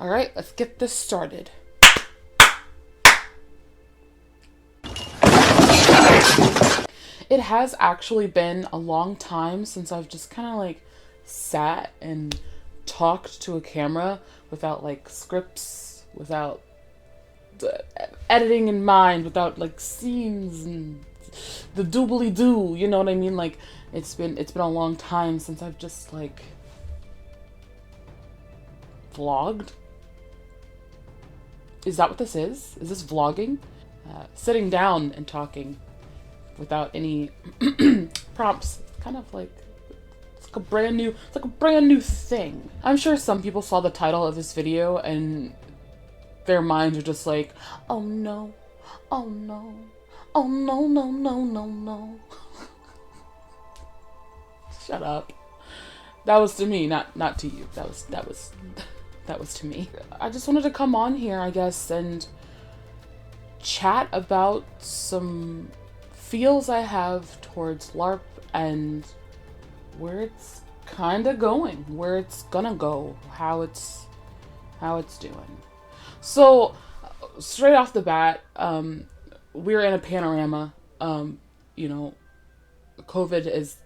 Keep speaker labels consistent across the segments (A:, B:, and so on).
A: All right, let's get this started. It has actually been a long time since I've just kind of like sat and talked to a camera without like scripts, without editing in mind, without like scenes and the doobly doo, you know what I mean? Like it's been a long time since I've just like vlogged. Is that what this is? Is this vlogging? Sitting down and talking without any prompts. It's kind of like it's like a brand new thing. I'm sure some people saw the title of this video and their minds are just like, oh no, oh no, oh no, no, no, no, no. Shut up. That was to me, not to you. That was to me. I just wanted to come on here, I guess, and chat about some feels I have towards LARP and where it's kind of going, where it's gonna go, how it's doing. So straight off the bat, we're in a panorama. You know, COVID is,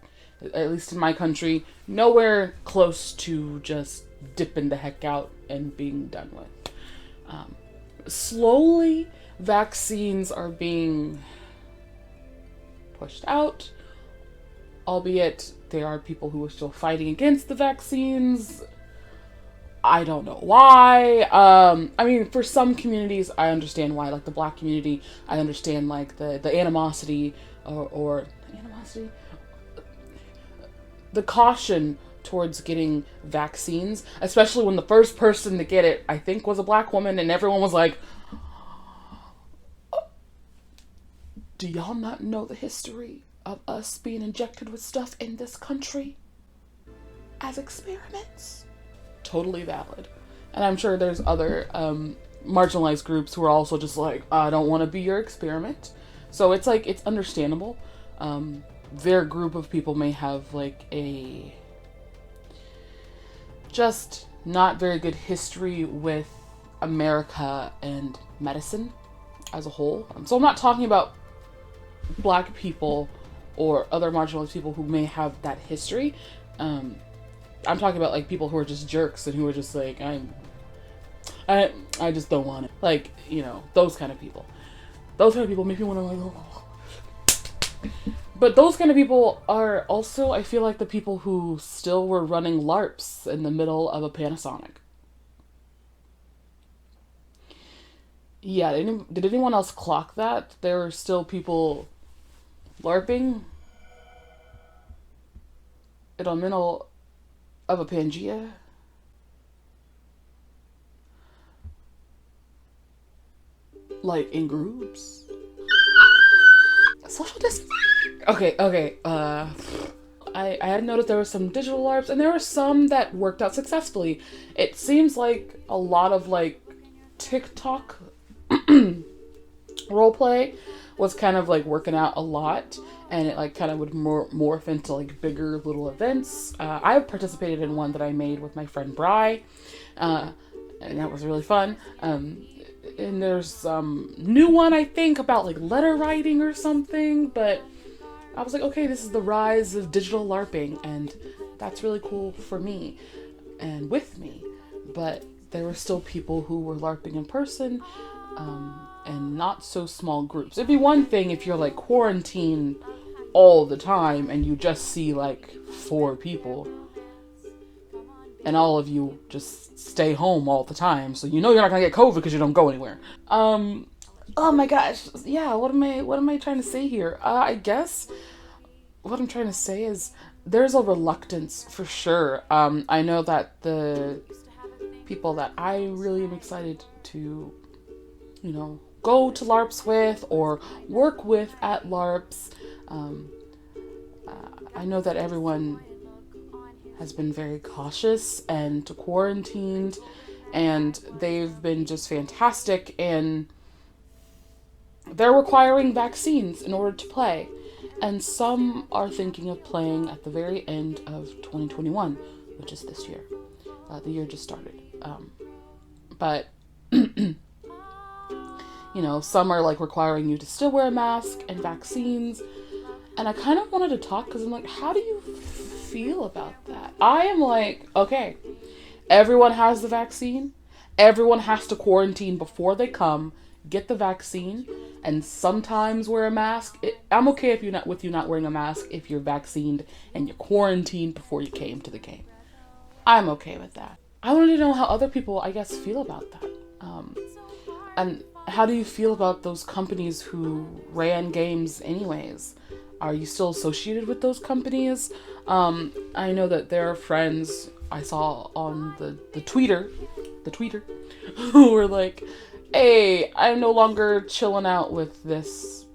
A: at least in my country, nowhere close to just dipping the heck out and being done with. Slowly, vaccines are being pushed out, albeit there are people who are still fighting against the vaccines. I don't know why. I mean, for some communities, I understand why. Like the Black community, I understand like the animosity or animosity, the caution towards getting vaccines, especially when the first person to get it, I think, was a Black woman, and everyone was like, do y'all not know the history of us being injected with stuff in this country as experiments? Totally valid. And I'm sure there's other marginalized groups who are also just like, I don't want to be your experiment. So it's like, it's understandable. Their group of people may have like a just not very good history with America and medicine as a whole. So I'm not talking about Black people or other marginalized people who may have that history. I'm talking about like people who are just jerks and who are just like, I just don't want it. Like, you know, those kind of people. Those kind of people make me want to like, oh. But those kind of people are also, I feel like, the people who still were running LARPs in the middle of a Panasonic. Yeah, did anyone else clock that? There were still people LARPing in the middle of a Pangea? Like in groups? Social distancing? Okay. I had noticed there were some digital LARPs and there were some that worked out successfully. It seems like a lot of like TikTok roleplay was kind of like working out a lot, and it like kind of would morph into like bigger little events. I participated in one that I made with my friend Bri, and that was really fun. And there's some new one, I think, about like letter writing or something, but I was like, okay, this is the rise of digital LARPing, and that's really cool for me and with me. But there were still people who were LARPing in person, and not so small groups. It'd be one thing if you're like quarantined all the time and you just see like 4 people and all of you just stay home all the time, so you know you're not gonna get COVID because you don't go anywhere. Oh my gosh, yeah, what am I trying to say here? I guess what I'm trying to say is there's a reluctance for sure. I know that the people that I really am excited to, you know, go to LARPs with or work with at LARPs, I know that everyone has been very cautious and quarantined, and they've been just fantastic, and they're requiring vaccines in order to play. And some are thinking of playing at the very end of 2021, which is this year. The year just started. But, you know, some are like requiring you to still wear a mask, and vaccines. And I kind of wanted to talk because I'm like, how do you feel about that? I am like, okay, everyone has the vaccine. Everyone has to quarantine before they come, get the vaccine, and sometimes wear a mask. I'm okay if you're not wearing a mask if you're vaccinated and you're quarantined before you came to the game. I'm okay with that. I wanted to know how other people, I guess, feel about that. And how do you feel about those companies who ran games anyways? Are you still associated with those companies? I know that there are friends I saw on the tweeter, who were like, hey, I'm no longer chilling out with this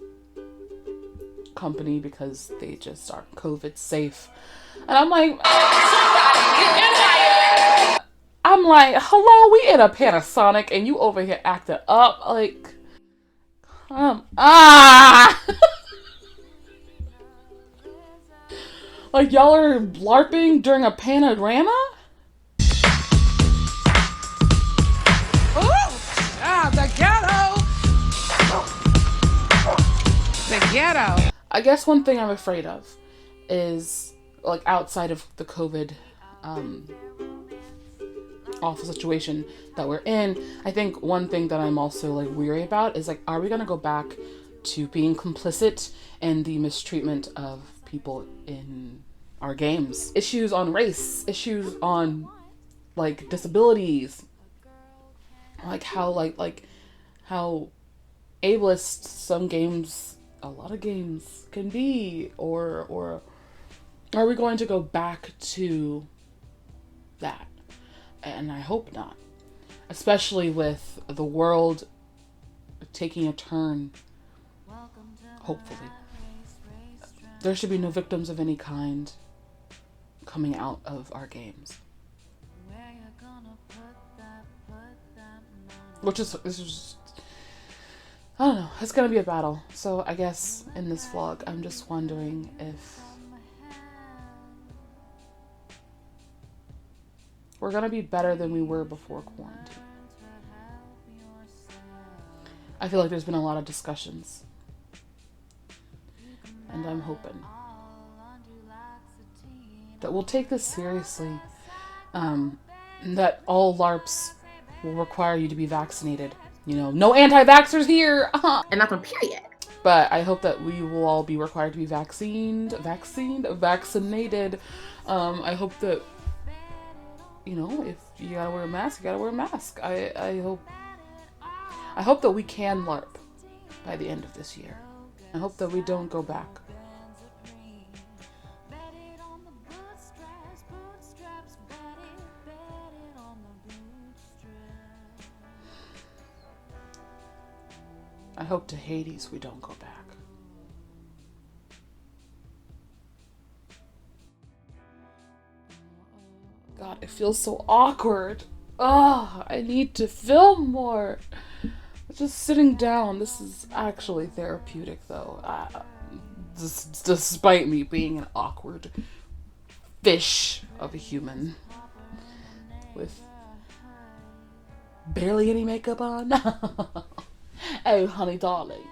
A: company because they just aren't COVID safe. And I'm like, hello, we in a Panasonic and you over here acting up. Like, like y'all are LARPing during a panorama? The ghetto. I guess one thing I'm afraid of is, like, outside of the COVID awful situation that we're in, I think one thing that I'm also like weary about is like, are we gonna go back to being complicit in the mistreatment of people in our games? Issues on race, issues on like disabilities, like how how ableist some games, a lot of games can be, or are we going to go back to that? And I hope not, especially with the world taking a turn. Hopefully there should be no victims of any kind coming out of our games, which is just, I don't know, it's gonna be a battle. So I guess in this vlog I'm just wondering if we're gonna be better than we were before quarantine. I feel like there's been a lot of discussions, and I'm hoping that we'll take this seriously, that all LARPs will require you to be vaccinated. You know, no anti-vaxxers here!
B: And that's on period.
A: But I hope that we will all be required to be vaccinated. I hope that, you know, if you gotta wear a mask, you gotta wear a mask. I hope that we can LARP by the end of this year. I hope that we don't go back. I hope to Hades we don't go back. God, it feels so awkward. Oh, I need to film more. Just sitting down, this is actually therapeutic though. Despite me being an awkward fish of a human with barely any makeup on. Oh, honey darling.